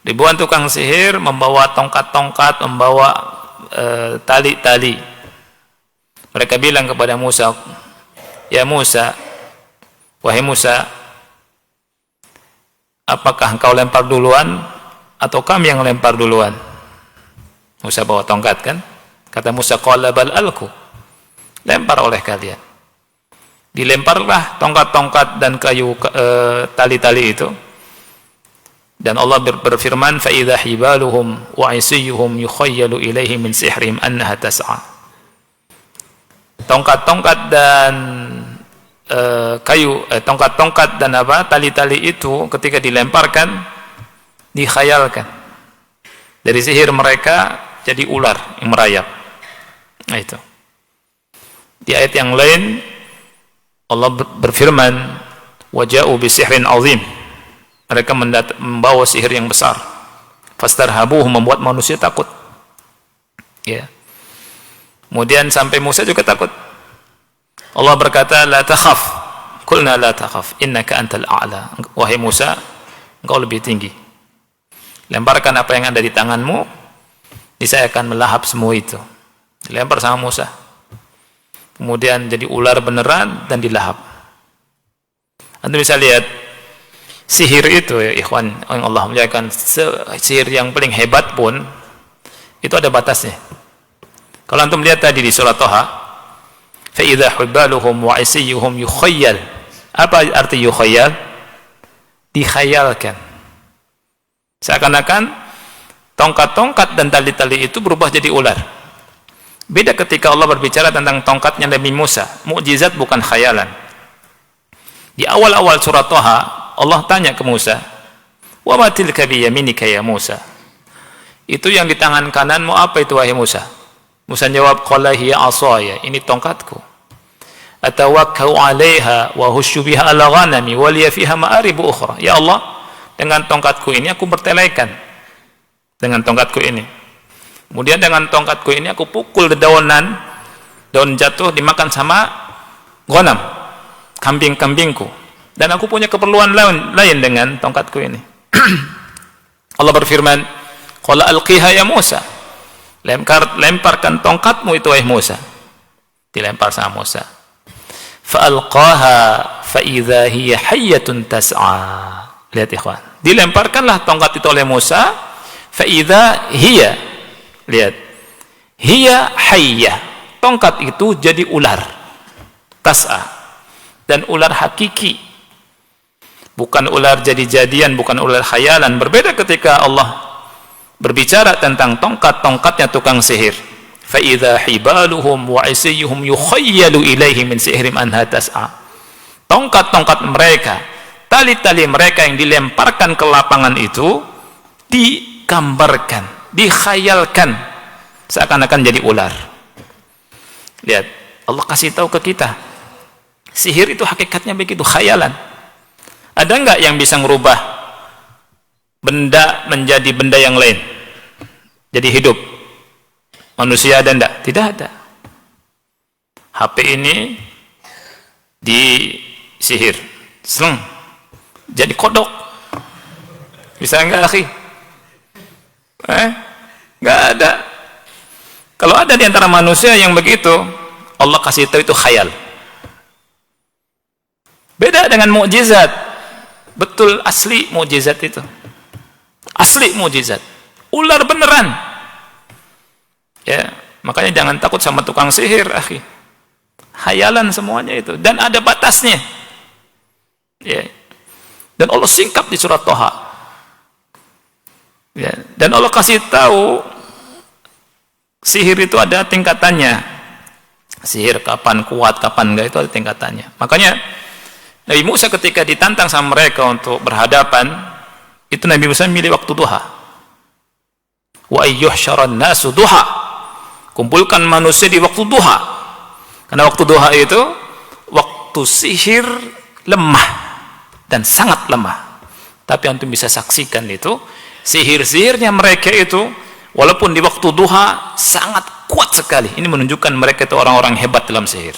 Speaker 3: Ribuan tukang sihir membawa tongkat-tongkat, membawa tali-tali. Mereka bilang kepada Musa, "Ya Musa, wahai Musa, apakah engkau lempar duluan atau kami yang lempar duluan? Musa bawa tongkat kan? Kata Musa, qala bal alqu, lempar oleh kalian. Dilemparlah tongkat-tongkat dan kayu tali-tali itu, dan Allah berfirman, fa idza hibaluhum wa isiyuhum yukhayyalu ilaihi min sihrihim annaha tas'a. Tongkat-tongkat dan tongkat-tongkat dan tali-tali itu ketika dilemparkan dikhayalkan dari sihir mereka jadi ular yang merayap. Nah itu. Di ayat yang lain Allah berfirman, waja'u bisihrin azim, mereka membawa sihir yang besar. Fastarhabuhu, membuat manusia takut. Ya. Kemudian sampai Musa juga takut. Allah berkata, la takhaf. Qulna la takhaf, innaka antal a'la. Wahai Musa, engkau lebih tinggi. Lemparkan apa yang ada di tanganmu, niscaya akan melahap semua itu. Dilempar sama Musa. Kemudian jadi ular beneran dan dilahap. Anda bisa lihat sihir itu ya ikhwan, yang Allah muliakan, sihir yang paling hebat pun itu ada batasnya. Kalau antum lihat tadi di surah Thaha, fa idza hubaluhum wa isiyuhum yukhayyal. Apa arti yukhayyal? Dikhayalkan. Seakan-akan tongkat-tongkat dan tali-tali itu berubah jadi ular. Beda ketika Allah berbicara tentang tongkatnya Nabi Musa, mukjizat bukan khayalan. Di awal-awal surah Thaha, Allah tanya ke Musa, wa ma tilka bi yaminika ya Musa? Itu yang di tangan kananmu apa itu wahai Musa? Musa jawab, qala hiya asaya, ini tongkatku. Atawakkau 'alaiha wa husyu biha ala ghanami wa liya fiha ma'aribu ukhra. Ya Allah, dengan tongkatku ini aku bertelekan. Dengan tongkatku ini. Kemudian dengan tongkatku ini aku pukul dedaunan, daun jatuh dimakan sama ghanam, kambing-kambingku. Dan aku punya keperluan lain dengan tongkatku ini. Allah berfirman, qala alqiha ya Musa. Lemparkan tongkatmu itu wahai Musa. Dilempar sama Musa. Fa alqaha fa idza hiya hayyatun tas'a. Lihat ikhwan. Dilemparkanlah tongkat itu oleh Musa, fa idza hiya, lihat, hiya hayyah, tongkat itu jadi ular tas'a, dan ular hakiki, bukan ular jadi-jadian, bukan ular khayalan. Berbeda ketika Allah berbicara tentang tongkat-tongkatnya tukang sihir, fa idza hibaluhum wa isiyuhum yukhayyalu ilaihi min sihrim anha tas'a. Tongkat-tongkat mereka, tali-tali mereka yang dilemparkan ke lapangan itu digambarkan, dikhayalkan seakan-akan jadi ular. Lihat, Allah kasih tahu ke kita, sihir itu hakikatnya begitu, khayalan. Ada enggak yang bisa merubah benda menjadi benda yang lain, jadi hidup? Manusia ada enggak? Tidak ada. HP ini di sihir, seleng, jadi kodok. Bisa enggak akhi? Enggak ada. Kalau ada di antara manusia yang begitu, Allah kasih tahu itu khayal. Beda dengan mukjizat. Betul asli mukjizat itu. Asli mukjizat. Ular beneran. Ya, makanya jangan takut sama tukang sihir, akhi. Khayalan semuanya itu, dan ada batasnya. Ya. Dan Allah singkap di surat Thaha. Ya, dan Allah kasih tahu sihir itu ada tingkatannya. Sihir kapan kuat, kapan enggak, itu ada tingkatannya. Makanya Nabi Musa ketika ditantang sama mereka untuk berhadapan, itu Nabi Musa milih waktu duha. Wa ayyuhsyaran nasu duha. Kumpulkan manusia di waktu duha. Karena waktu duha itu waktu sihir lemah dan sangat lemah. Tapi antum bisa saksikan itu, sihir-sihirnya mereka itu walaupun di waktu duha sangat kuat sekali. Ini menunjukkan mereka itu orang-orang hebat dalam sihir.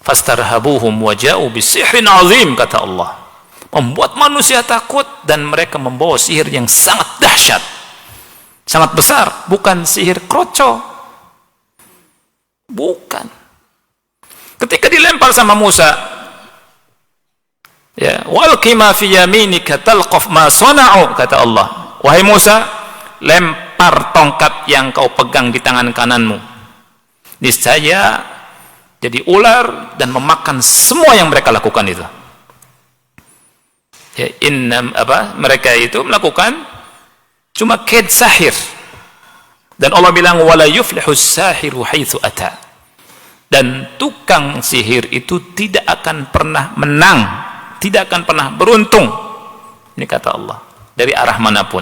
Speaker 3: Fastarhabuhum waja'u bisihrin azim, kata Allah. Membuat manusia takut, dan mereka membawa sihir yang sangat dahsyat, sangat besar. Bukan sihir kroco, bukan. Ketika dilempar sama Musa, Ya, walqi ma fi yaminika talqaf ma sana'u, kata Allah. Wahai Musa, lempar tongkat yang kau pegang di tangan kananmu. Niscaya jadi ular dan memakan semua yang mereka lakukan itu. Ya, mereka itu melakukan cuma kaid sahir. Dan Allah bilang wala yuflihus sahiru haitsu ata. Dan tukang sihir itu tidak akan pernah menang, tidak akan pernah beruntung. Ini kata Allah, dari arah manapun.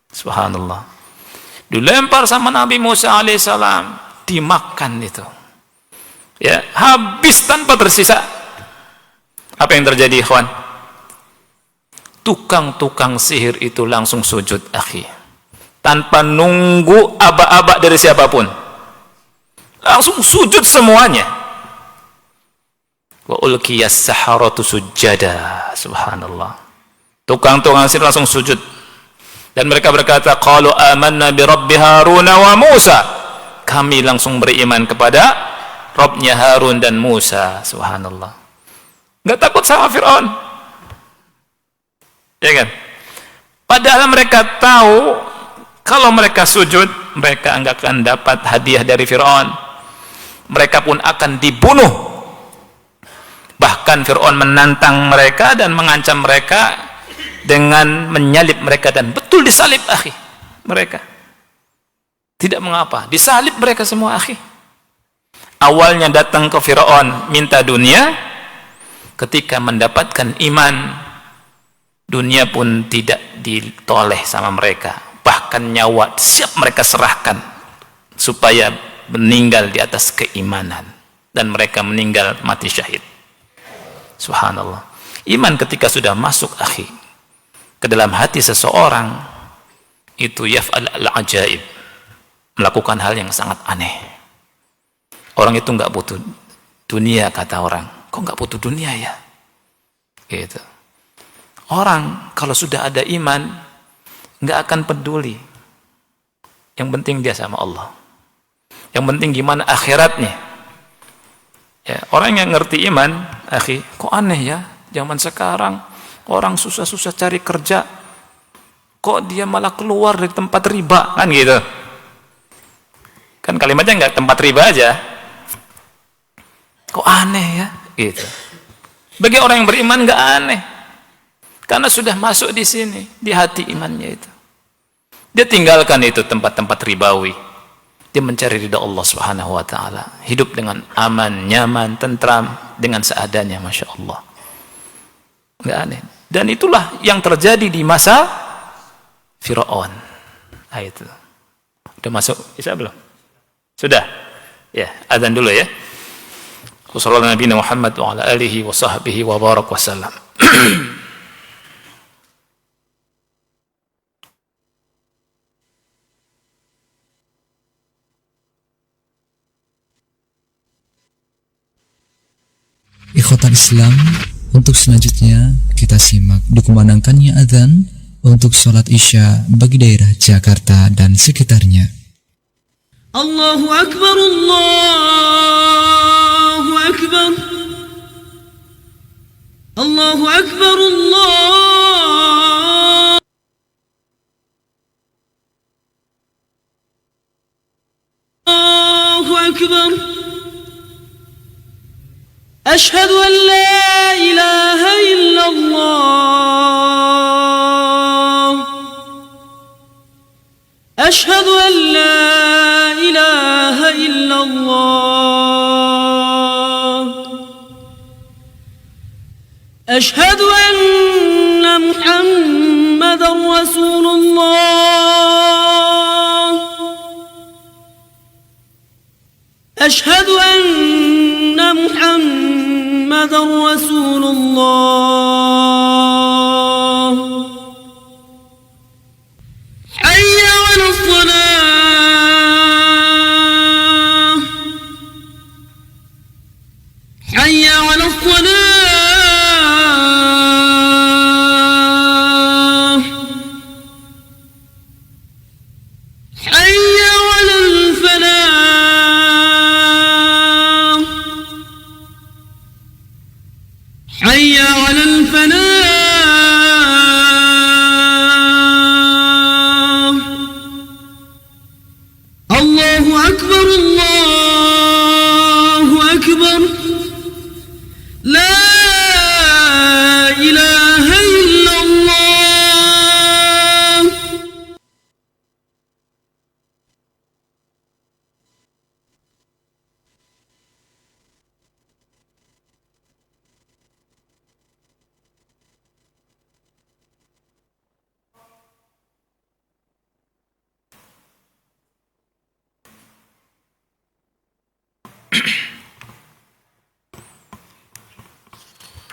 Speaker 3: Subhanallah. Dilempar sama Nabi Musa alaihissalam, dimakan itu. Ya, habis tanpa tersisa. Apa yang terjadi, ikhwan? Tukang-tukang sihir itu langsung sujud, akhi. Tanpa nunggu aba-aba dari siapapun. Langsung sujud semuanya. Wa ulqiyas saharatu sujada. Subhanallah. Tukang-tukang sihir langsung sujud. Dan mereka berkata, qalu amanna bi rabbi Harun wa Musa. Kami langsung beriman kepada Rabbnya Harun dan Musa. Subhanallah. Enggak takut sama Fir'aun. Ya kan? Padahal mereka tahu kalau mereka sujud, mereka enggak akan dapat hadiah dari Fir'aun. Mereka pun akan dibunuh. Bahkan Fir'aun menantang mereka dan mengancam mereka dengan menyalib mereka, dan betul disalib, akhi, mereka. Tidak mengapa, disalib mereka semua, akhi. Awalnya datang ke Fir'aun minta dunia, ketika mendapatkan iman, dunia pun tidak ditoleh sama mereka. Bahkan nyawa siap mereka serahkan supaya meninggal di atas keimanan, dan mereka meninggal mati syahid. Subhanallah. Iman ketika sudah masuk, akhi, ke dalam hati seseorang, itu yaf'al al-ajaib, melakukan hal yang sangat aneh. Orang itu enggak butuh dunia, kata orang. Kok enggak butuh dunia ya? Gitu. Orang kalau sudah ada iman enggak akan peduli. Yang penting dia sama Allah. Yang penting gimana akhiratnya. Ya, orang yang ngerti iman, akhi, kok aneh ya? Zaman sekarang orang susah-susah cari kerja, kok dia malah keluar dari tempat riba, kan gitu. Kan kalimatnya enggak tempat riba aja. Kok aneh ya? Gitu. Bagi orang yang beriman enggak aneh. Karena sudah masuk di sini, di hati imannya itu. Dia tinggalkan itu tempat-tempat ribawi. Dia mencari ridha Allah Subhanahu wa taala. Hidup dengan aman, nyaman, tentram, dengan seadanya, Masya Allah. Enggak aneh. Dan itulah yang terjadi di masa Fir'aun. Nah, itu. Udah masuk Isya belum? Sudah? Ya, azan dulu ya. Wassallallahu Nabi Muhammad wa ala alihi wa sahbihi wa barak wa sallam.
Speaker 2: Ikhwatal Islam, untuk selanjutnya kita simak dikumandangkannya adzan untuk sholat Isya bagi daerah Jakarta dan sekitarnya.
Speaker 4: Allahu Akbar, Allahu Akbar, Allahu Akbar, Allahu Akbar. أشهد أن لا إله إلا الله أشهد أن لا إله إلا الله أشهد أن محمدا رسول الله أشهد أن محمدا رسول الله حي على الصلاة حي على الصلاة حي على الفلاح حي على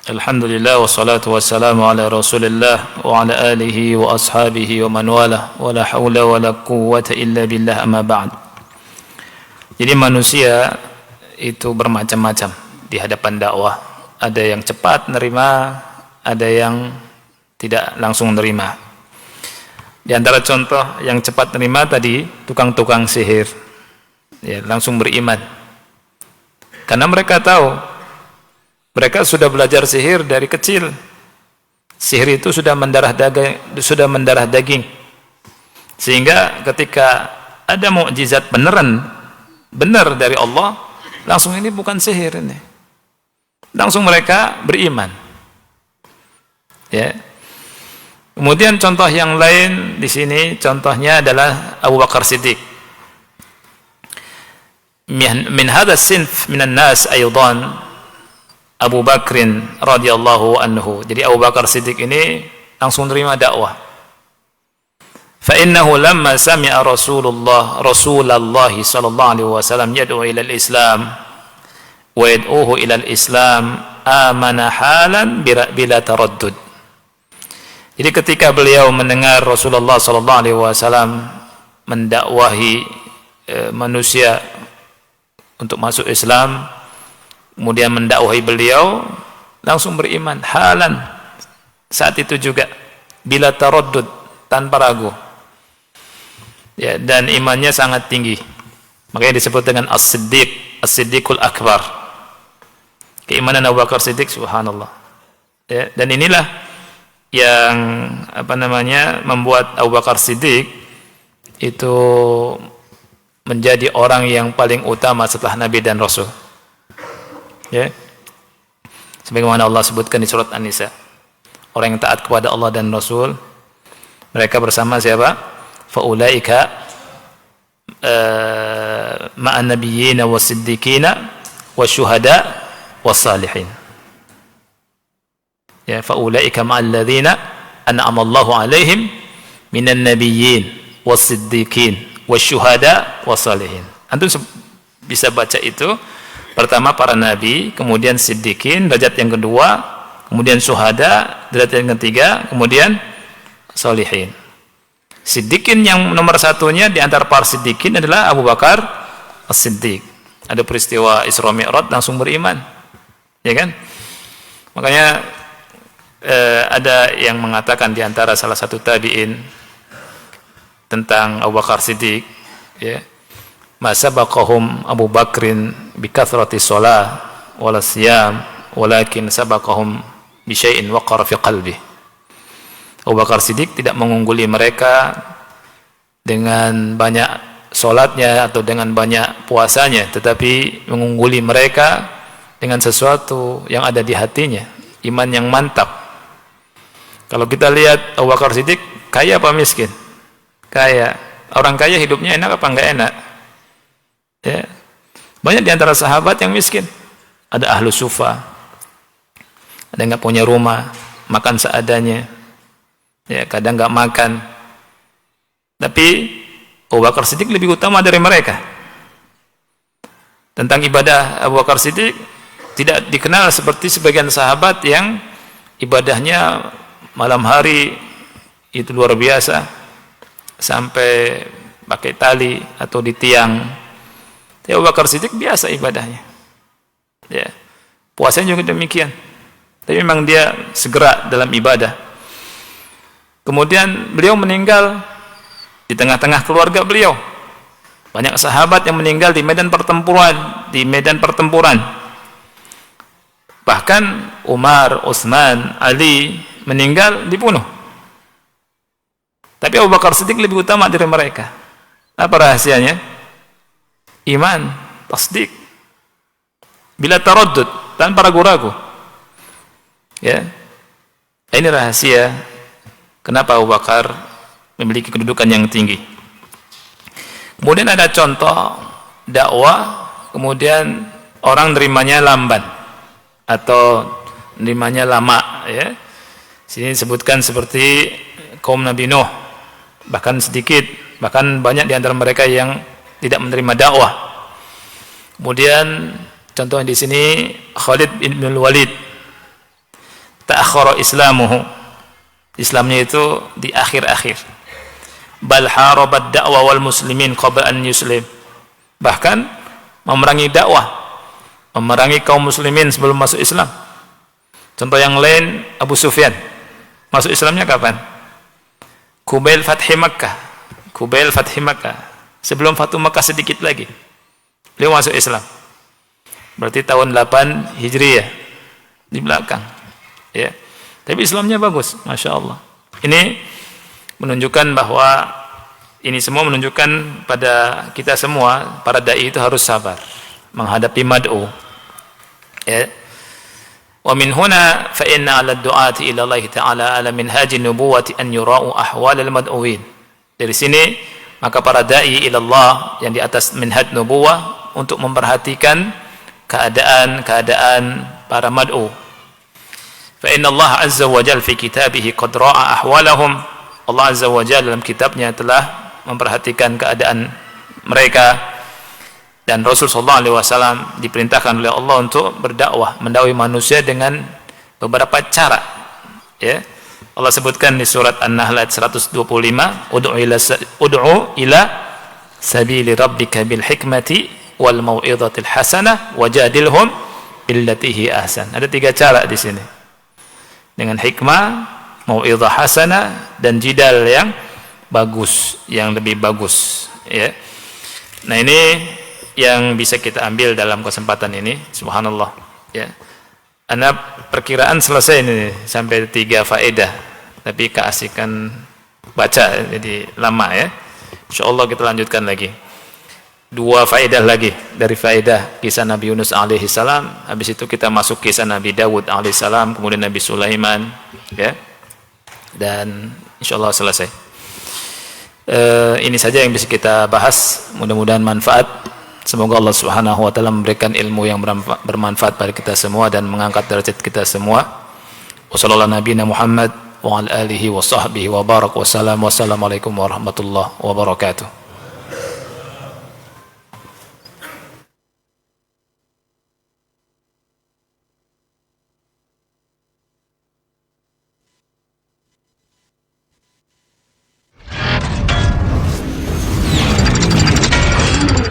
Speaker 3: Alhamdulillah wassalatu wassalamu ala Rasulillah wa ala alihi wa ashabihi wa man wala wa la haula wa la quwwata illa billah amma ba'd. Jadi manusia itu bermacam-macam di hadapan dakwah. Ada yang cepat nerima, ada yang tidak langsung nerima. Di antara contoh yang cepat nerima tadi tukang-tukang sihir, ya, langsung beriman. Karena mereka tahu, mereka sudah belajar sihir dari kecil. Sihir itu sudah mendarah daging. Sehingga ketika ada mukjizat benar dari Allah, langsung ini bukan sihir ini. Langsung mereka beriman. Ya. Kemudian contoh yang lain di sini, contohnya adalah Abu Bakar Siddiq. Min hadha sinf minan nas aydan Abu Bakrin radhiyallahu anhu. Jadi Abu Bakar Siddiq ini langsung terima dakwah. Fa innahu lamma sami'a Rasulullah sallallahu alaihi wasallam yad'u ila al-Islam wa yad'uhu ila al-Islam amana halan bila taraddud. Jadi ketika beliau mendengar Rasulullah sallallahu alaihi wasallam mendakwahi manusia untuk masuk Islam, kemudian mendakwahi beliau, langsung beriman halan saat itu juga, bila taraddud, tanpa ragu. Ya, dan imannya sangat tinggi. Makanya disebut dengan As-Siddiqul Akbar. Keimanan Abu Bakar Siddiq, subhanallah. Ya, dan inilah yang membuat Abu Bakar Siddiq itu menjadi orang yang paling utama setelah Nabi dan Rasul. Ya. Sebagaimana Allah sebutkan di surat An-Nisa, orang yang taat kepada Allah dan Rasul, mereka bersama siapa? Faulaika ma'an nabiyyina was-siddiqina wasyuhada was-salihin. Ya, faulaika ma'al ladzina an'ama Allahu 'alaihim minan nabiyyin was-siddiqin wasyuhada was-salihin. Antum bisa baca itu. Pertama para nabi, kemudian siddiqin, derajat yang kedua, kemudian syuhada, derajat yang ketiga, kemudian solihin. Siddiqin yang nomor satunya di antara para siddiqin adalah Abu Bakar As-Siddiq. Ada peristiwa Isra Mi'raj, langsung beriman. Ya kan? Makanya ada yang mengatakan di antara salah satu tabi'in tentang Abu Bakar Siddiq, ya, ma sabaqahum Abu Bakrin bi kathrati shalah wala siyam walakin sabaqahum bi syai'in waqara fi qalbi. Abu Bakar Siddiq tidak mengungguli mereka dengan banyak salatnya atau dengan banyak puasanya, tetapi mengungguli mereka dengan sesuatu yang ada di hatinya, iman yang mantap. Kalau kita lihat Abu Bakar Siddiq, kaya apa miskin? Kaya. Orang kaya hidupnya enak apa enggak enak? Ya. Banyak di antara sahabat yang miskin. Ada ahlu sufa, ada yang nggak punya rumah, makan seadanya, ya, kadang nggak makan. Tapi Abu Bakar Siddiq lebih utama dari mereka. Tentang ibadah Abu Bakar Siddiq tidak dikenal seperti sebagian sahabat yang ibadahnya malam hari itu luar biasa, sampai pakai tali atau di tiang. Abu Bakar Siddiq biasa ibadahnya. Ya. Puasanya juga demikian. Tapi memang dia segera dalam ibadah. Kemudian beliau meninggal di tengah-tengah keluarga beliau. Banyak sahabat yang meninggal di medan pertempuran. Bahkan Umar, Utsman, Ali meninggal dibunuh. Tapi Abu Bakar Siddiq lebih utama dari mereka. Apa rahasianya? Iman, tasdik, bila taraddud, tanpa ragu-ragu. Ya, ini rahasia kenapa Abu Bakar memiliki kedudukan yang tinggi. Kemudian ada contoh dakwah, kemudian orang nerimanya lamban atau nerimanya lama. Ya, sini disebutkan seperti kaum Nabi Nuh, bahkan sedikit, bahkan banyak di antara mereka yang tidak menerima dakwah. Kemudian contoh di sini Khalid bin Walid. ta'akhkhara islamuhu. Islamnya itu di akhir-akhir. Bal harabat da'wa wal muslimin qabla an yuslim. Bahkan memerangi dakwah, memerangi kaum muslimin sebelum masuk Islam. Contoh yang lain, Abu Sufyan masuk Islamnya kapan? Qubail Fathi Makkah. Qubail Fathi Makkah. Sebelum Fatu Makkah sedikit lagi beliau masuk Islam. Berarti tahun 8 Hijriyah di belakang. Ya. Tapi Islamnya bagus, Masya Allah. Ini menunjukkan bahwa ini semua menunjukkan pada kita semua, para dai itu harus sabar menghadapi mad'u. Ya. Wa min huna fa inna 'ala ad-du'ati ila Allah ta'ala 'ala minhaji nubuwati an yura'u ahwal al-mad'uwin. Dari sini maka para dai ila Allah yang di atas minhaj nubuwah untuk memperhatikan keadaan para mad'u. Fa inna Allah azza wa jalla fi kitabih qad ra'a ahwalahum. Allah azza wa jalla dalam kitabnya telah memperhatikan keadaan mereka, dan Rasul sallallahu alaihi wasallam diperintahkan oleh Allah untuk berdakwah, mendakwai manusia dengan beberapa cara. Ya. Allah sebutkan di surat An-Nahl ayat 125, ud'u ila sabili rabbika bil hikmati wal mau'izatil hasanah wajadilhum billati hi ahsan. Ada 3 cara di sini. Dengan hikmah, mau'izah hasanah, dan jidal yang bagus, yang lebih bagus, ya. Nah, ini yang bisa kita ambil dalam kesempatan ini, subhanallah, ya. Ana perkiraan selesai ini sampai 3 faedah, tapi keasikan baca jadi lama, ya. Insyaallah kita lanjutkan lagi 2 faedah lagi dari faedah kisah Nabi Yunus alaihi salam. Habis itu kita masuk kisah Nabi Dawud alaihi salam, kemudian Nabi Sulaiman, ya. Dan insyaallah selesai. Ini saja yang bisa kita bahas, mudah-mudahan manfaat. Semoga Allah Subhanahu wa taala memberikan ilmu yang bermanfaat pada kita semua dan mengangkat derajat kita semua. Wassallallahu nabiyana Muhammad wa ala alihi wa sahbihi wa barak wa salam. Wassalamualaikum warahmatullahi wabarakatuh.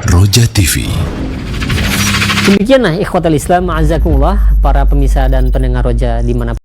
Speaker 5: Roja TV.
Speaker 1: Demikianlah ikhwatal Islam, a'azakumullah, para pemirsa dan pendengar Roja dimanapun